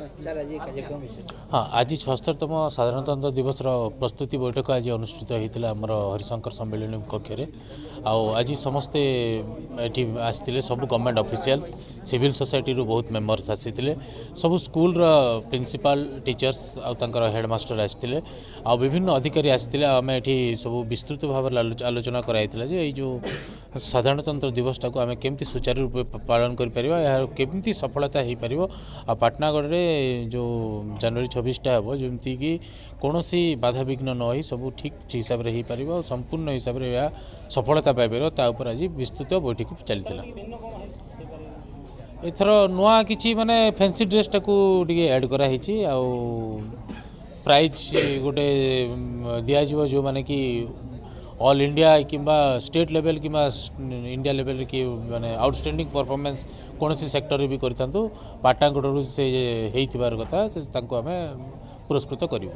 हाँ आज 76तम साधारणतंत्र दिवस प्रस्तुति बैठक आज अनुष्ठित होता आमर हरिशंकर सम्मेलन कक्ष आज समस्ते ये आसते सब गवर्नमेंट ऑफिशियल्स सिविल सोसाइटी बहुत मेंबर्स आसी सब स्कूल प्रिंसिपल टीचर्स आर हेडमास्टर आसते आ विभिन्न अधिकारी आसते आम ये सब विस्तृत भाव आलोचना कराई जो साधारणतंत्र दिवसटा को आम केमती सुचारू रूप पालन करमती सफलता हो पार आ पाटनागढ़ में जो जनवरी 26टा हे जमती कि कौन बाधा विघ्न न हो सब ठीक हिसाब से हो पार संपूर्ण हिसाब से यह सफलता पाइपर आज विस्तृत बैठक चली एथर नुआ कि माने फैंसी ड्रेसटा को ऐड कराई प्राइज गोटे दिज्व जो माने कि ऑल इंडिया किंबा स्टेट लेवल कि इंडिया लेवल कि माने आउटस्टैंडिंग परफॉर्मेंस कौन सी सेक्टर भी करूँ पाटनागढ़ से होइथिबार कथा आम पुरस्कृत करूँ।